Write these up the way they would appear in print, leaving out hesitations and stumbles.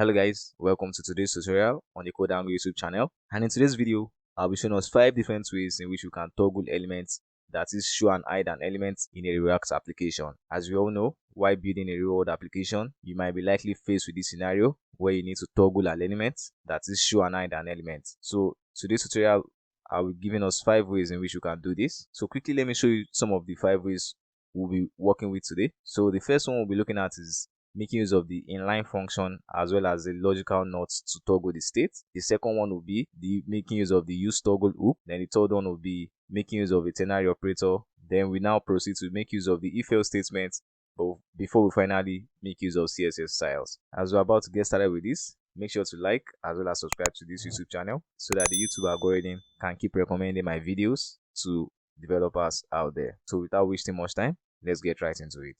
Hello guys, welcome to today's tutorial on the Code Angle YouTube channel. And in today's video, I'll be showing us 5 different ways in which you can toggle elements, that is show and hide an element in a React application. As we all know, while building a real world application, you might be likely faced with this scenario where you need to toggle an element, that is show and hide an element. So today's tutorial, I'll be giving us 5 ways in which you can do this. So quickly, let me show you some of the 5 ways we'll be working with today. So the first one we'll be looking at is making use of the inline function as well as the logical nodes to toggle the state. The second one will be the making use of the useToggle hook. Then the third one will be making use of a ternary operator. Then we now proceed to make use of the if-else statement, but before we finally make use of CSS styles. As we're about to get started with this, make sure to like as well as subscribe to this YouTube channel so that the YouTube algorithm can keep recommending my videos to developers out there. So without wasting much time, let's get right into it.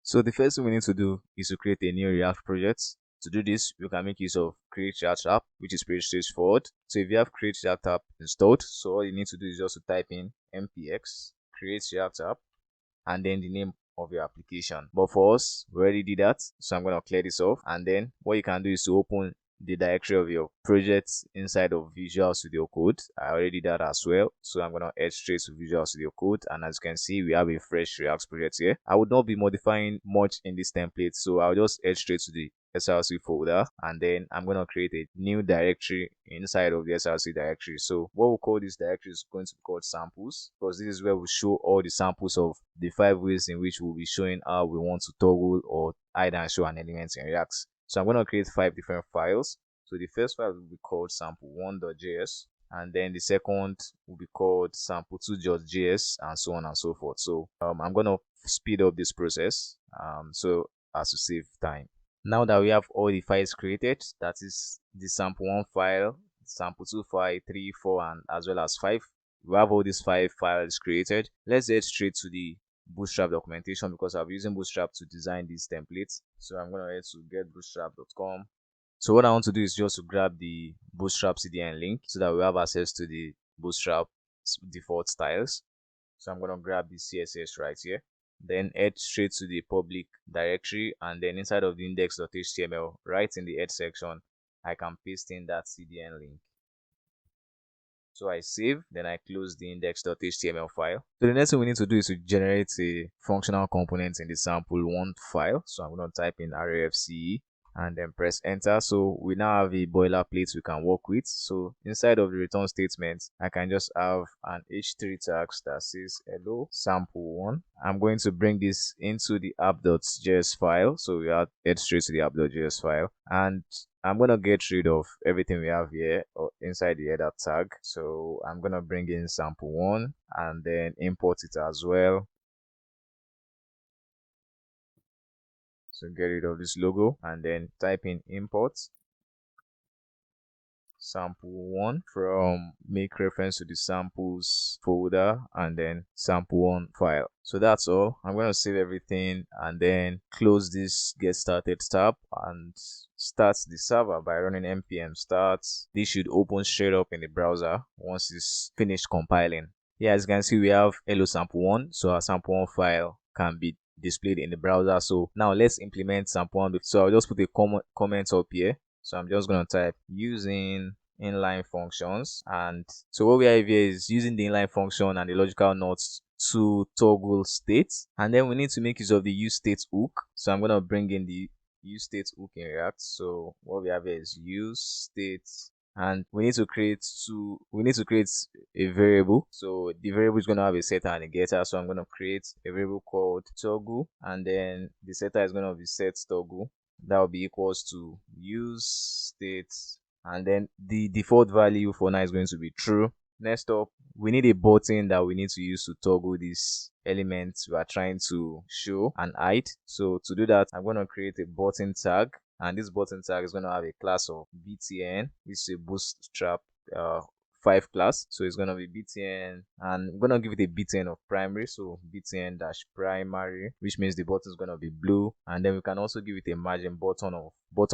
So the first thing we need to do is to create a new React project. To do this, you can make use of create React app, which is pretty straightforward. So if you have create React app installed, so all you need to do is just to type in npx create React app and then the name of your application. But for us, we already did that, so I'm going to clear this off. And then what you can do is to open the directory of your project inside of Visual Studio Code. I already did that as well, so I'm going to head straight to Visual Studio Code, and as you can see, we have a fresh React project here. I would not be modifying much in this template, so I'll just head straight to the SRC folder, and then I'm going to create a new directory inside of the SRC directory. So what we'll call this directory is going to be called samples, because this is where we show all the samples of the 5 ways in which we'll be showing how we want to toggle or hide and show an element in React. So I'm going to create 5 different files. So the first file will be called sample1.js, and then the second will be called sample2.js, and so on and so forth. So I'm going to speed up this process so as to save time. Now that we have all the files created, that is the sample1 file, sample2 file, 3, 4, and as well as 5. We have all these 5 files created. Let's head straight to the Bootstrap documentation, because I'll be using Bootstrap to design these templates. So I'm going to head to getbootstrap.com. So what I want to do is just to grab the Bootstrap CDN link so that we have access to the Bootstrap default styles. So I'm going to grab the CSS right here, then head straight to the public directory, and then inside of the index.html, right in the head section, I can paste in that CDN link. So I save, then I close the index.html file. So the next thing we need to do is to generate a functional component in the sample1 file. So I'm going to type in rafce and then press enter. So we now have a boilerplate we can work with. So inside of the return statement, I can just have an h3 tag that says hello sample1. I'm going to bring this into the app.js file. So we are head straight to the app.js file, and I'm going to get rid of everything we have here inside the header tag. So I'm going to bring in sample1 and then import it as well. So get rid of this logo and then type in import sample1 from make reference to the samples folder and then sample1 file. So that's all. I'm going to save everything and then close this get started tab and start the server by running npm start. This should open straight up in the browser once it's finished compiling. Yeah, as you can see, we have hello sample1, so our sample1 file can be displayed in the browser. So now let's implement sample1. So I'll just put a comment up here. So I'm just going to type using inline functions, and so what we have here is using the inline function and the logical nodes to toggle states, and then we need to make use of the useState hook. So I'm going to bring in the useState hook in React. So what we have here is useState, and we need to create a variable. So the variable is going to have a setter and a getter. So I'm going to create a variable called toggle, and then the setter is going to be set toggle. That will be equals to useState, and then the default value for now is going to be true. Next up, we need a button that we need to use to toggle these elements we are trying to show and hide. So to do that, I'm going to create a button tag, and this button tag is going to have a class of btn. This is a bootstrap 5 class, so it's gonna be btn, and I'm gonna give it a btn of primary, so btn dash primary, which means the button is gonna be blue. And then we can also give it a margin bottom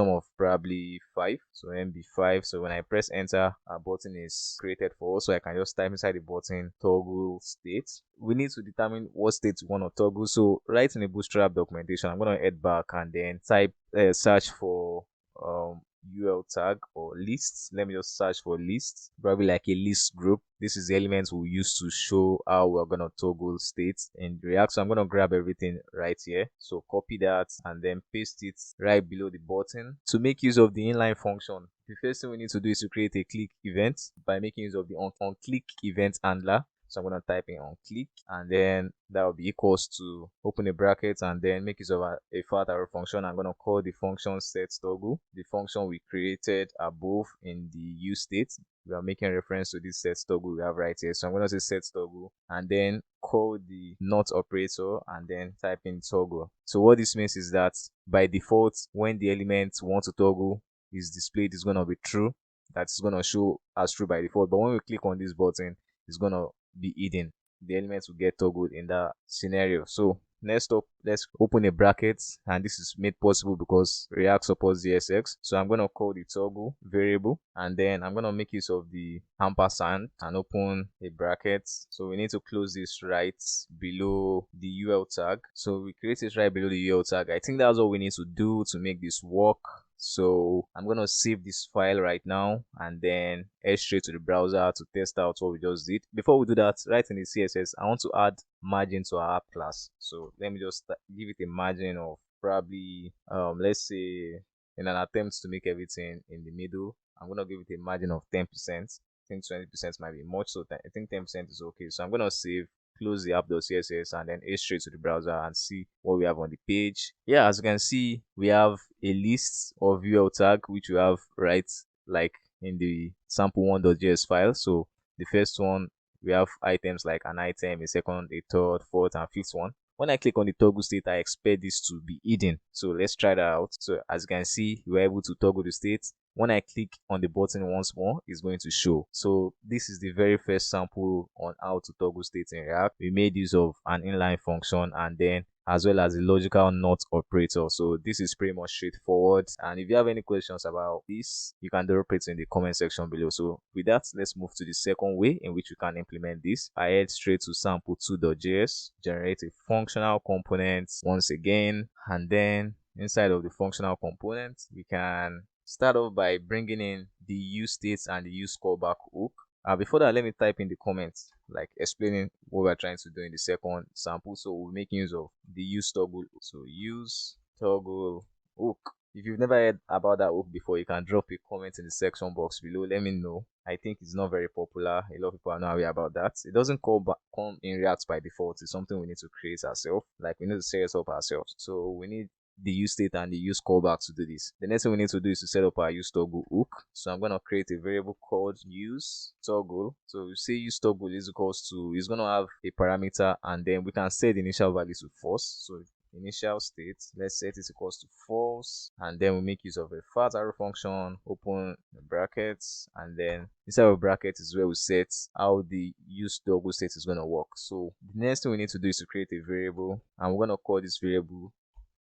of probably 5, so mb5. So when I press enter, our button is created for us, so I can just type inside the button toggle state. We need to determine what state we want to toggle, so right in the bootstrap documentation, I'm going to head back and then type search for ul tag or lists. Let me just search for lists, probably like a list group. This is the elements we use to show how we're going to toggle states in React. So I'm going to grab everything right here, so copy that and then paste it right below the button. To make use of the inline function, the first thing we need to do is to create a click event by making use of the on click event handler. So I'm going to type in on click, and then that will be equals to open a bracket and then make use of a fat arrow function. I'm going to call the function set toggle, the function we created above in the use state. We are making reference to this set toggle we have right here. So I'm going to say set toggle and then call the not operator and then type in toggle. So what this means is that by default, when the element we want to toggle is displayed, is going to be true. That's going to show as true by default. But when we click on this button, it's going to be hidden. The elements will get toggled in that scenario. So next up, let's open a bracket, and this is made possible because React supports JSX. So I'm going to call the toggle variable, and then I'm going to make use of the ampersand and open a bracket. So we need to close this right below the ul tag. So we create it right below the ul tag. I think that's all we need to do to make this work. So I'm going to save this file right now and then head straight to the browser to test out what we just did. Before we do that, right in the CSS, I want to add margin to our app class. So let me just give it a margin of probably, let's say, in an attempt to make everything in the middle, I'm going to give it a margin of 10%. I think 20% might be much, so I think 10% is okay. So I'm going to save, close the app.css, and then head straight to the browser and see what we have on the page. Yeah, as you can see, we have a list of ul tag which we have right like in the sample1.js file. So the first one, we have items like an item, a second, a third, fourth, and fifth one. When I click on the toggle state, I expect this to be hidden. So let's try that out. So as you can see, we're able to toggle the state. When I click on the button once more, it's going to show. So this is the very first sample on how to toggle states in React. We made use of an inline function and then as well as the logical not operator. So this is pretty much straightforward. And if you have any questions about this, you can drop it in the comment section below. So with that, let's move to the second way in which we can implement this. I head straight to sample2.js, generate a functional component once again, and then inside of the functional component, we can start off by bringing in the use states and the use callback hook. Before that, let me type in the comments, like explaining what we're trying to do in the second sample. So we're making use of the use toggle. So use toggle hook. If you've never heard about that hook before, you can drop a comment in the section box below. Let me know. I think it's not very popular. A lot of people are not aware about that. It doesn't come in React by default. It's something we need to create ourselves. Like we need to set it up ourselves. So we need the use state and the use callback to do this. The next thing we need to do is to set up our use toggle hook. So I'm going to create a variable called use toggle. So we say use toggle is equals to, it's going to have a parameter, and then we can set the initial value to false. So initial state, let's set it equals to false, and then we make use of a fat arrow function, open the brackets, and then inside of brackets is where we set how the use toggle state is going to work. So the next thing we need to do is to create a variable, and we're going to call this variable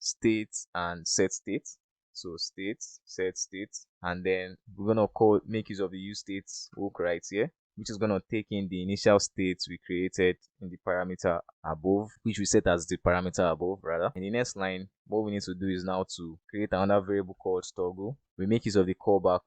state and set state. So state, set state, and then we're gonna make use of the use state hook right here, which is gonna take in the initial state we created in the parameter above, which we set as the parameter above rather. In the next line, what we need to do is now to create another variable called toggle. We make use of the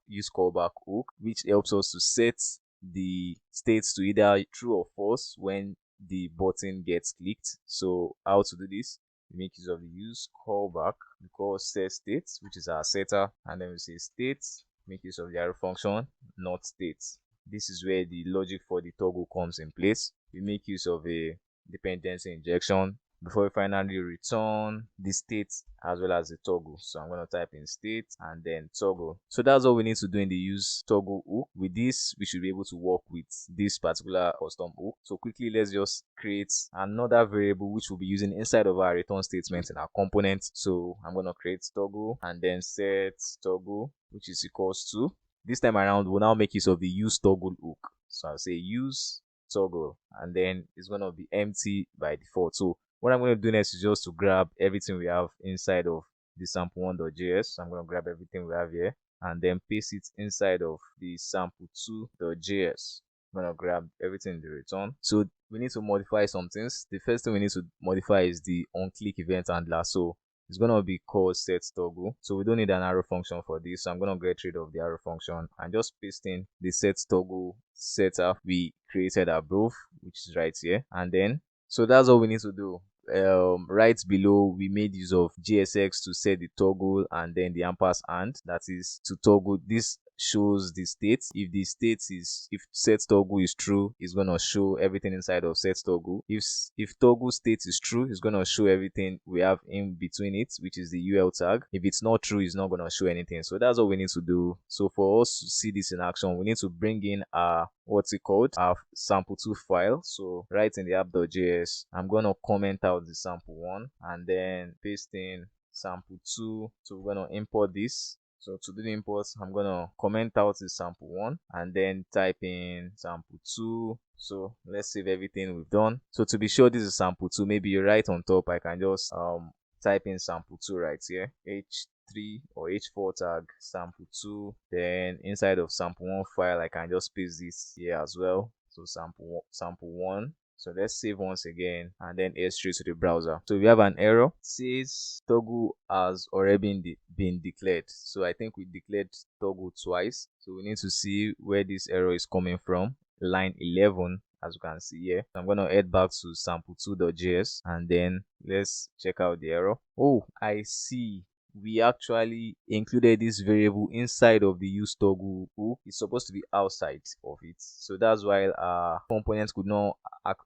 use callback hook, which helps us to set the states to either true or false when the button gets clicked. So how to do this? We make use of the use callback. We call set state, which is our setter, and then we say state, make use of the arrow function, not state. This is where the logic for the toggle comes in place. We make use of a dependency injection before we finally return the state as well as the toggle. So I'm going to type in state and then toggle. So that's all we need to do in the use toggle hook. With this, we should be able to work with this particular custom hook. So quickly, let's just create another variable which we'll be using inside of our return statement in our component. So I'm going to create toggle and then set toggle, which is equals to, this time around we'll now make use of the use toggle hook. So I'll say use toggle, and then it's gonna be empty by default. So what I'm going to do next is just to grab everything we have inside of the sample1.js. So I'm going to grab everything we have here and then paste it inside of the sample2.js. I'm going to grab everything in the return. So we need to modify some things. The first thing we need to modify is the onClick event handler. So it's going to be called setToggle. So we don't need an arrow function for this. So I'm going to get rid of the arrow function and just paste in the setToggle setup we created above, which is right here. And then, so that's all we need to do. Right below, we made use of JSX to set the toggle and then the ampersand, that is to toggle. This shows the state. If the state is, if set toggle is true, it's gonna show everything inside of set toggle. If toggle state is true, it's gonna show everything we have in between it, which is the UL tag. If it's not true, it's not gonna show anything. So that's all we need to do. So for us to see this in action, we need to bring in our, what's it called, our sample2 file. So right in the app.js, I'm gonna comment out the sample1 and then paste in sample2. So we're gonna import this. So to do the import, I'm gonna comment out the sample1 and then type in sample2. So let's save everything we've done. So to be sure this is sample2, maybe you're right on top, I can just type in sample2 right here, h3 or h4 tag sample2. Then inside of sample1 file, I can just paste this here as well. So sample1. So let's save once again and then head straight to the browser. So we have an error. It says toggle has already been declared. So I think we declared toggle twice. So we need to see where this error is coming from. Line 11, as you can see here. So I'm going to head back to sample2.js and then let's check out the error. Oh, I see. We actually included this variable inside of the useToggle hook. It's supposed to be outside of it. So that's why our components could not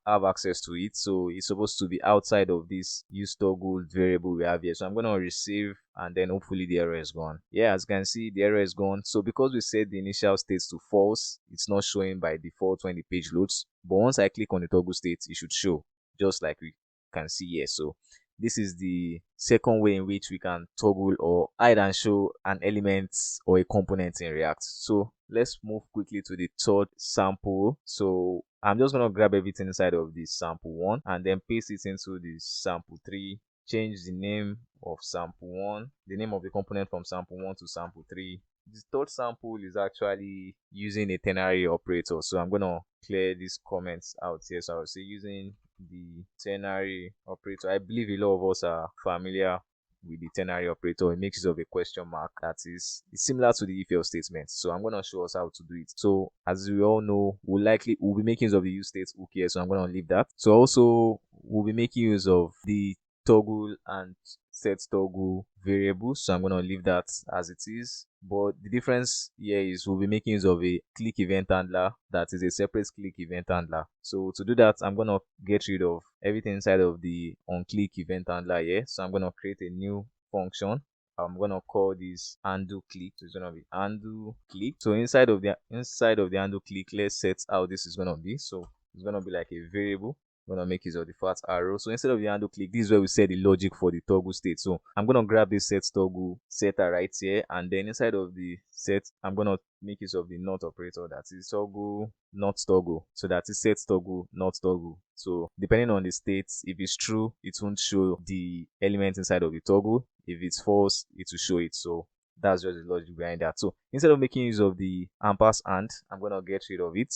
have access to it. So it's supposed to be outside of this useToggle variable we have here. So I'm going to resave and then hopefully the error is gone. Yeah, as you can see, the error is gone. So because we set the initial states to false, it's not showing by default when the page loads. But once I click on the toggle state, it should show, just like we can see here. So this is the second way in which we can toggle or hide and show an element or a component in React. So let's move quickly to the third sample. So I'm just going to grab everything inside of this sample1 and then paste it into the sample3. Change the name of sample1, the name of the component from sample1 to sample3. The third sample is actually using a ternary operator. So I'm going to clear these comments out here. So I'll say using the ternary operator. I believe a lot of us are familiar with the ternary operator. It makes use of a question mark that is similar to the if else statement. So I'm going to show us how to do it. So as we all know, we'll be making use of the use state hook here. So I'm going to leave that. So also we'll be making use of the toggle and set toggle variables. So I'm going to leave that as it is. But the difference here is we'll be making use of a click event handler that is a separate click event handler. So to do that, I'm going to get rid of everything inside of the onClick event handler here. So I'm going to create a new function. I'm going to call this undo click. So it's going to be undo click. So inside of the undo click, let's set how this is going to be. So it's going to be like a variable. I'm gonna make use of the fat arrow. So instead of the undo click, this is where we set the logic for the toggle state. So I'm gonna grab this set toggle setter right here, and then inside of the set, I'm gonna make use of the not operator, that is toggle not toggle. So that is set toggle not toggle. So depending on the state, if it's true, it won't show the element inside of the toggle. If it's false, it will show it. So that's just the logic behind that. So instead of making use of the ampersand, I'm gonna get rid of it.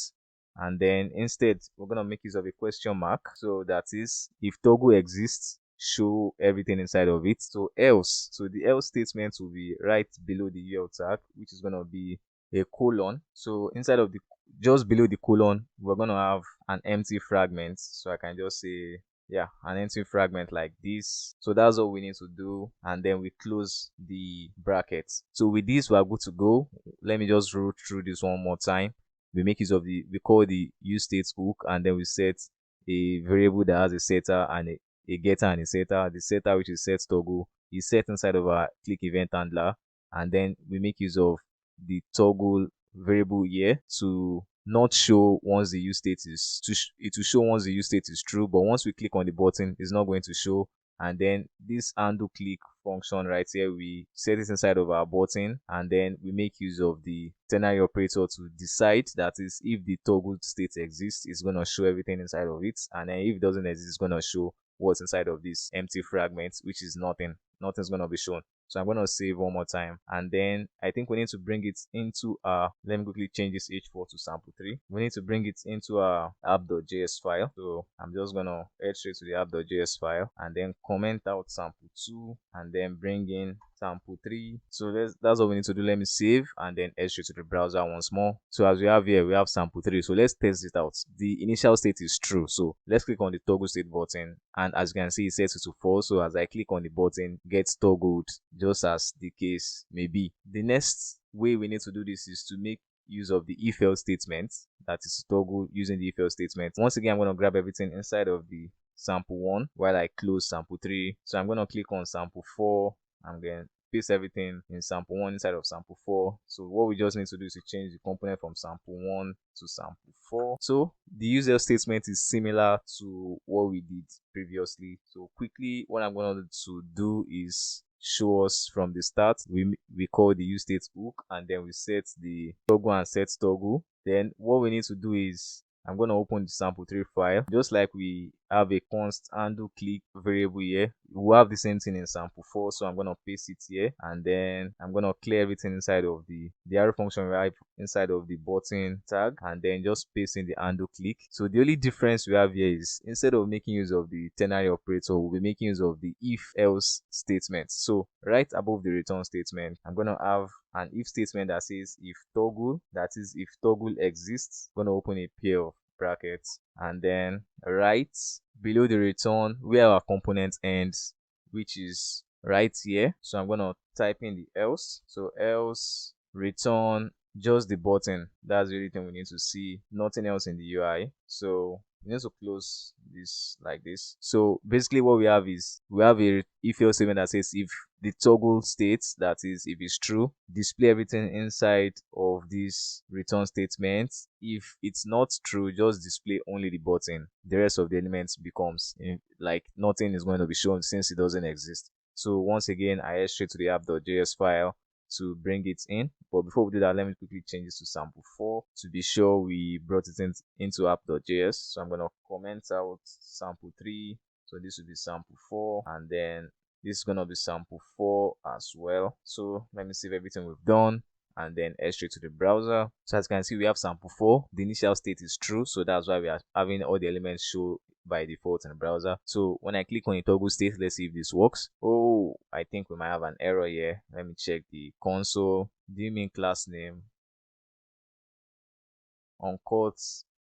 And then instead we're going to make use of a question mark. So that is, if toggle exists, show everything inside of it. So else, so the else statement will be right below the UL tag, which is going to be a colon. So inside of the, just below the colon, we're going to have an empty fragment. So I can just say, yeah, an empty fragment like this. So that's all we need to do, and then we close the brackets. So with this, we are good to go. Let me just roll through this one more time. We make use of we call the use state hook, and then we set a variable that has a setter and a getter and a setter. The setter, which is set toggle, is set inside of our click event handler, and then we make use of the toggle variable here to not show once the use state is it will show once the use state is true, but once we click on the button, it's not going to show. And then this undo click function right here, we set it inside of our button, and then we make use of the ternary operator to decide, that is, if the toggle state exists, it's going to show everything inside of it, and then if it doesn't exist, it's going to show what's inside of this empty fragment, which is nothing. Nothing's going to be shown. So I'm going to save one more time, and then I think we need to bring it into our, let me quickly change this h4 to sample3. We need to bring it into our app.js file. So I'm just going to head straight to the app.js file and then comment out sample2 and then bring in sample3. So that's what we need to do. Let me save and then head straight to the browser once more. So as we have here, we have sample3. So let's test it out. The initial state is true. So let's click on the toggle state button, and as you can see, it sets it to false. So as I click on the button, gets toggled, just as the case may be. The next way we need to do this is to make use of the if else statement, that is toggle using the if else statement. Once again, I'm going to grab everything inside of the sample1 while I close sample3. So I'm going to click on sample4. I'm going to paste everything in sample1 inside of sample4. So what we just need to do is to change the component from sample1 to sample4. So the use else statement is similar to what we did previously. So quickly, what I'm going to do is show us from the start. We call the use state hook, and then we set the toggle and set toggle. Then what we need to do is, I'm going to open the sample3 file. Just like we have a const handle click variable here, we'll have the same thing in sample4. So I'm going to paste it here, and then I'm going to clear everything inside of the arrow function right inside of the button tag, and then just paste in the handle click. So the only difference we have here is, instead of making use of the ternary operator, we'll be making use of the if else statement. So right above the return statement, I'm going to have an if statement that says if toggle, that is, if toggle exists. I'm going to open a pair of brackets, and then right below the return where our component ends, which is right here. So I'm going to type in the else. So else return just the button. That's the only thing we need to see, nothing else in the UI. So we need to close this like this. So basically what we have is, we have a if else statement that says if the toggle states, that is, if it's true, display everything inside of this return statement. If it's not true, just display only the button. The rest of the elements becomes like nothing is going to be shown, since it doesn't exist. So once again, I head straight to the app.js file to bring it in. But before we do that, let me quickly change this to sample4 to be sure we brought it into app.js. So I'm going to comment out sample3. So this will be sample4, and then this is going to be sample4 as well. So let me save everything we've done and then head straight to the browser. So as you can see, we have sample4. The initial state is true, so that's why we are having all the elements show by default in the browser. So when I click on the toggle state, let's see if this works. Oh, I think we might have an error here. Let me check the console. Do you mean class name? Uncut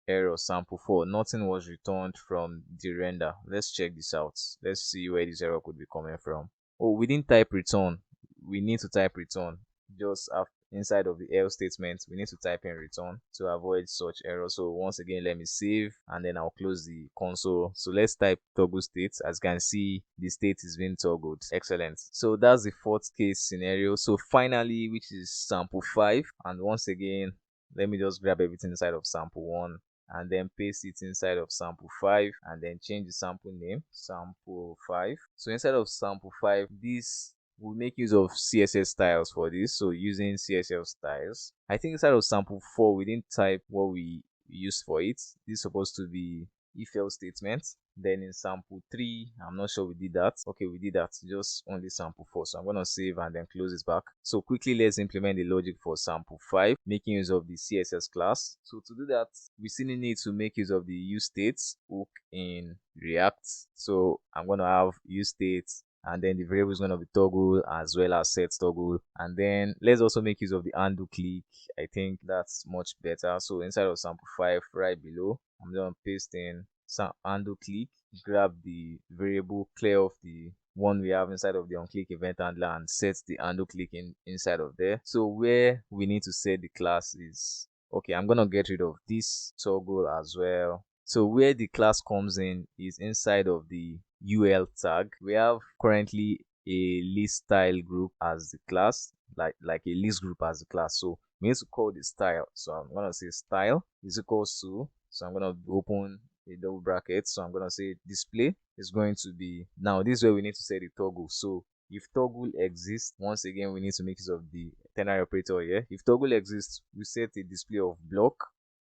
error sample4. Nothing was returned from the render. Let's check this out. Let's see where this error could be coming from. Oh, we didn't type return. We need to type return. Just after, inside of the else statement, we need to type in return to avoid such error. So once again, let me save, and then I'll close the console. So let's type toggle state. As you can see, the state is being toggled. Excellent. So that's the fourth case scenario. So finally, which is sample 5, and once again, let me just grab everything inside of sample 1 and then paste it inside of sample 5, and then change the sample name, sample 5. So inside of sample 5, this will make use of CSS styles for this. So using CSS styles, I think inside of sample 4, we didn't type what we used for it. This is supposed to be if else statement. Then in sample 3, I'm not sure we did that. Okay, we did that, just only sample 4. So I'm going to save and then close this back. So quickly, let's implement the logic for sample 5, making use of the CSS class. So to do that, we still need to make use of the useState hook in React. So I'm going to have useState, and then the variable is going to be toggle as well as set toggle. And then let's also make use of the undo click. I think that's much better. So inside of sample 5, right below, I'm going to paste in some undo click, grab the variable, clear off the one we have inside of the onClick event handler, and set the undo click inside of there. So where we need to set the class is, okay, I'm going to get rid of this toggle as well. So where the class comes in is inside of the UL tag. We have currently a list style group as the class, like a list group as the class. So we need to call the style. So I'm going to say style is equals to, so I'm going to open a double bracket. So I'm going to say display is going to be, now this is where we need to set the toggle. So if toggle exists, once again we need to make use of the ternary operator here. If toggle exists, we set a display of block,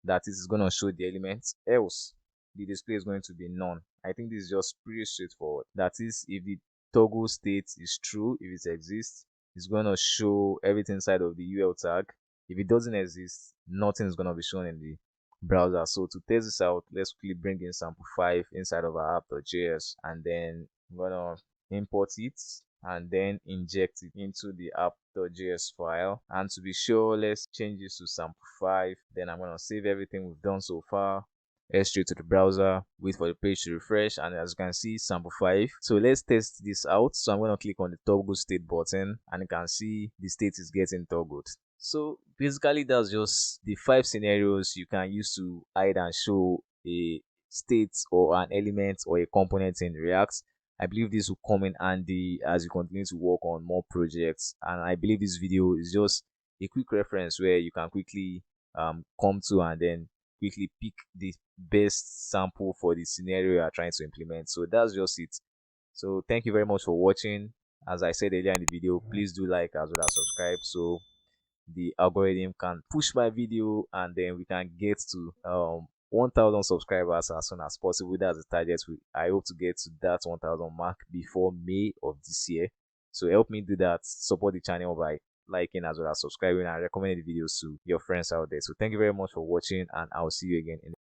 that is going to show the elements, else the display is going to be none. I think this is just pretty straightforward. That is, if the toggle state is true, if it exists, it's going to show everything inside of the UL tag. If it doesn't exist, nothing is going to be shown in the browser. So to test this out, let's quickly bring in sample 5 inside of our app.js, and then I'm going to import it and then inject it into the app.js file. And to be sure, let's change this to sample 5. Then I'm going to save everything we've done so far, head straight to the browser, wait for the page to refresh, and as you can see, sample 5. So let's test this out. So I'm going to click on the toggle state button, and you can see the state is getting toggled. So basically that's just the 5 scenarios you can use to hide and show a state or an element or a component in React. I believe this will come in handy as you continue to work on more projects, and I believe this video is just a quick reference where you can quickly come to and then quickly pick the best sample for the scenario you are trying to implement. So that's just it. So thank you very much for watching. As I said earlier in the video, please do like as well as subscribe so the algorithm can push my video and then we can get to 1000 subscribers as soon as possible. That's the target. I hope to get to that 1000 mark before May of this year. So help me do that. Support the channel by liking as well as subscribing and recommending the videos to your friends out there. So thank you very much for watching, and I'll see you again in